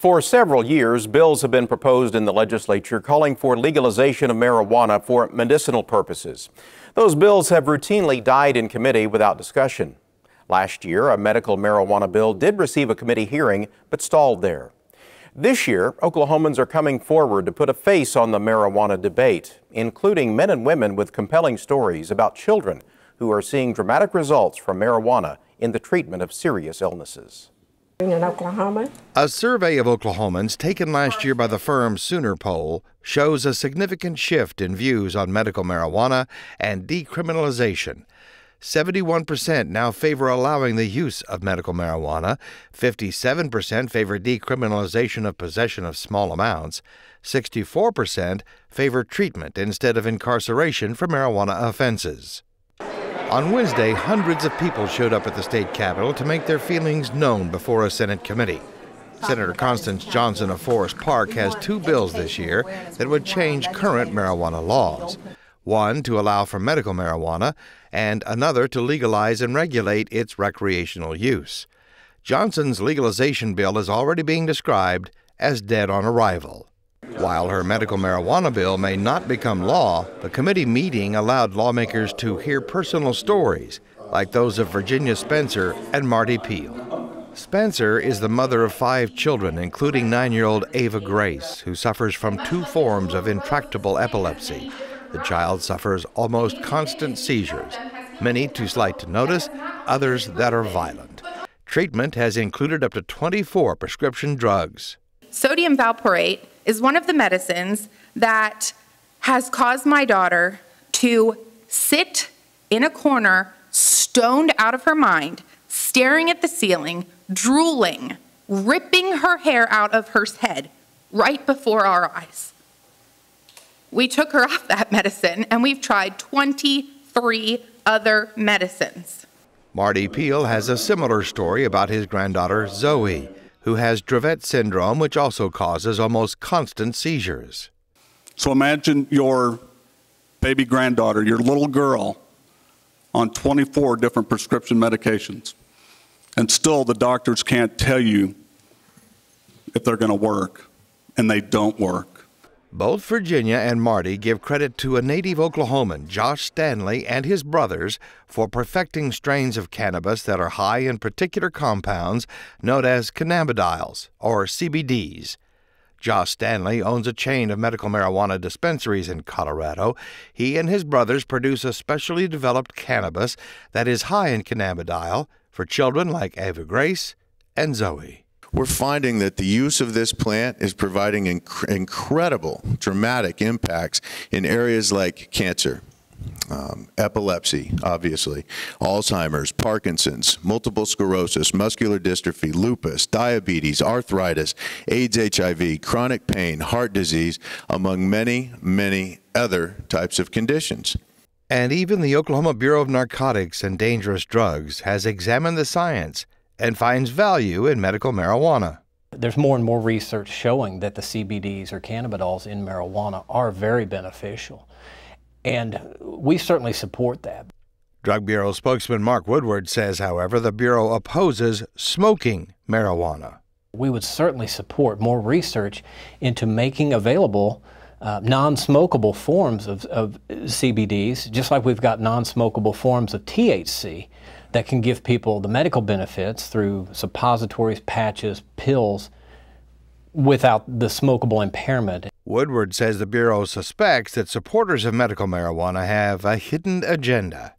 For several years, bills have been proposed in the legislature calling for legalization of marijuana for medicinal purposes. Those bills have routinely died in committee without discussion. Last year, a medical marijuana bill did receive a committee hearing, but stalled there. This year, Oklahomans are coming forward to put a face on the marijuana debate, including men and women with compelling stories about children who are seeing dramatic results from marijuana in the treatment of serious illnesses. In Oklahoma. A survey of Oklahomans taken last year by the firm Sooner Poll shows a significant shift in views on medical marijuana and decriminalization. 71% now favor allowing the use of medical marijuana, 57% favor decriminalization of possession of small amounts, 64% favor treatment instead of incarceration for marijuana offenses. On Wednesday, hundreds of people showed up at the state capitol to make their feelings known before a Senate committee. Senator Constance Johnson of Forest Park has two bills this year that would change current marijuana laws. One to allow for medical marijuana, and another to legalize and regulate its recreational use. Johnson's legalization bill is already being described as dead on arrival. While her medical marijuana bill may not become law, the committee meeting allowed lawmakers to hear personal stories, like those of Virginia Spencer and Marty Peel. Spencer is the mother of 5 children, including 9-year-old Ava Grace, who suffers from 2 forms of intractable epilepsy. The child suffers almost constant seizures, many too slight to notice, others that are violent. Treatment has included up to 24 prescription drugs. Sodium valproate is one of the medicines that has caused my daughter to sit in a corner, stoned out of her mind, staring at the ceiling, drooling, ripping her hair out of her head right before our eyes. We took her off that medicine, and we've tried 23 other medicines. Marty Peel has a similar story about his granddaughter, Zoe, who has Dravet syndrome, which also causes almost constant seizures. So imagine your baby granddaughter, your little girl, on 24 different prescription medications. And still the doctors can't tell you if they're going to work, and they don't work. Both Virginia and Marty give credit to a native Oklahoman, Josh Stanley, and his brothers for perfecting strains of cannabis that are high in particular compounds known as cannabidiols, or CBDs. Josh Stanley owns a chain of medical marijuana dispensaries in Colorado. He and his brothers produce a specially developed cannabis that is high in cannabidiol for children like Ava Grace and Zoe. We're finding that the use of this plant is providing incredible, dramatic impacts in areas like cancer, epilepsy, obviously, Alzheimer's, Parkinson's, multiple sclerosis, muscular dystrophy, lupus, diabetes, arthritis, AIDS, HIV, chronic pain, heart disease, among many, many other types of conditions. And even the Oklahoma Bureau of Narcotics and Dangerous Drugs has examined the science and finds value in medical marijuana. There's more and more research showing that the CBDs or cannabidiols in marijuana are very beneficial, and we certainly support that. Drug Bureau spokesman Mark Woodward says, however, the Bureau opposes smoking marijuana. We would certainly support more research into making available non-smokable forms of CBDs, just like we've got non-smokable forms of THC that can give people the medical benefits through suppositories, patches, pills, without the smokable impairment. Woodward says the Bureau suspects that supporters of medical marijuana have a hidden agenda.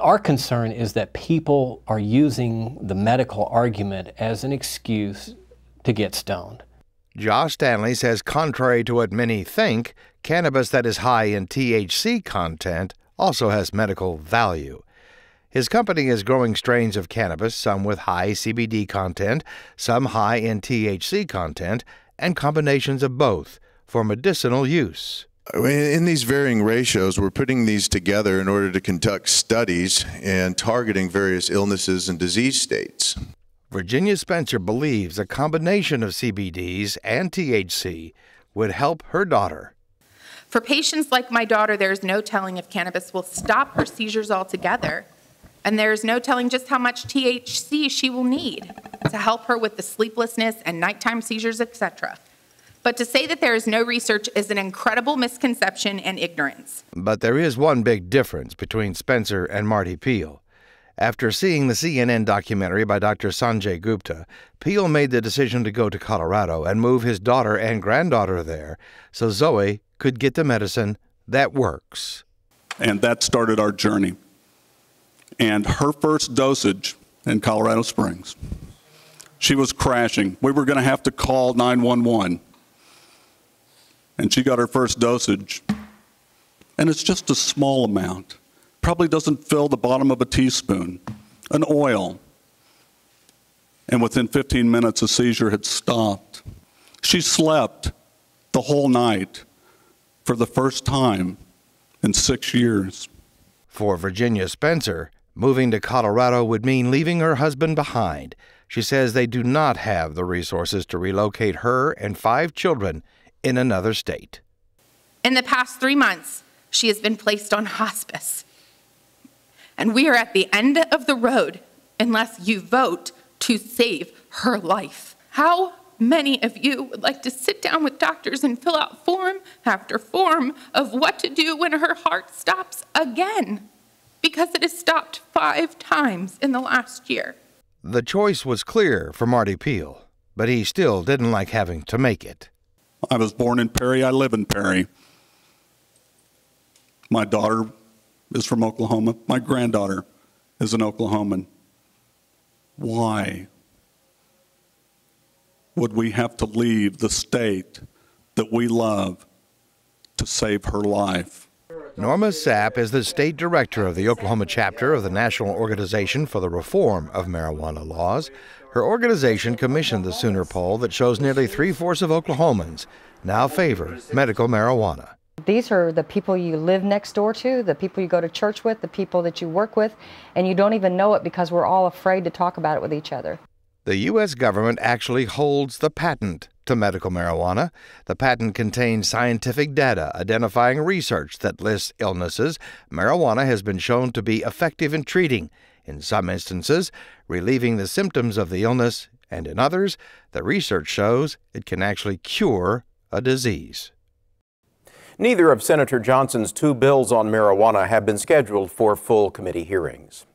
Our concern is that people are using the medical argument as an excuse to get stoned. Josh Stanley says contrary to what many think, cannabis that is high in THC content also has medical value. His company is growing strains of cannabis, some with high CBD content, some high in THC content, and combinations of both for medicinal use. In these varying ratios, we're putting these together in order to conduct studies and targeting various illnesses and disease states. Virginia Spencer believes a combination of CBDs and THC would help her daughter. For patients like my daughter, there is no telling if cannabis will stop her seizures altogether. and there's no telling just how much THC she will need to help her with the sleeplessness and nighttime seizures, etc. But to say that there is no research is an incredible misconception and ignorance. But there is one big difference between Spencer and Marty Peel. After seeing the CNN documentary by Dr. Sanjay Gupta, Peel made the decision to go to Colorado and move his daughter and granddaughter there so Zoe could get the medicine that works. And that started our journey. And her first dosage in Colorado Springs, she was crashing. We were going to have to call 911. And she got her first dosage. And it's just a small amount. Probably doesn't fill the bottom of a teaspoon, an oil. And within 15 minutes, a seizure had stopped. She slept the whole night for the first time in 6 years. For Virginia Spencer, moving to Colorado would mean leaving her husband behind. She says they do not have the resources to relocate her and 5 children in another state. In the past 3 months, she has been placed on hospice. And we are at the end of the road unless you vote to save her life. How many of you would like to sit down with doctors and fill out form after form of what to do when her heart stops again? Because it has stopped 5 times in the last year. The choice was clear for Marty Peel, but he still didn't like having to make it. I was born in Perry. I live in Perry. My daughter is from Oklahoma. My granddaughter is an Oklahoman. Why would we have to leave the state that we love to save her life? Norma Sapp is the state director of the Oklahoma chapter of the National Organization for the Reform of Marijuana Laws. Her organization commissioned the Sooner poll that shows nearly 3/4 of Oklahomans now favor medical marijuana. These are the people you live next door to, the people you go to church with, the people that you work with, and you don't even know it because we're all afraid to talk about it with each other. The U.S. government actually holds the patent to medical marijuana. The patent contains scientific data identifying research that lists illnesses marijuana has been shown to be effective in treating, in some instances, relieving the symptoms of the illness, and in others, the research shows it can actually cure a disease. Neither of Senator Johnson's 2 bills on marijuana have been scheduled for full committee hearings.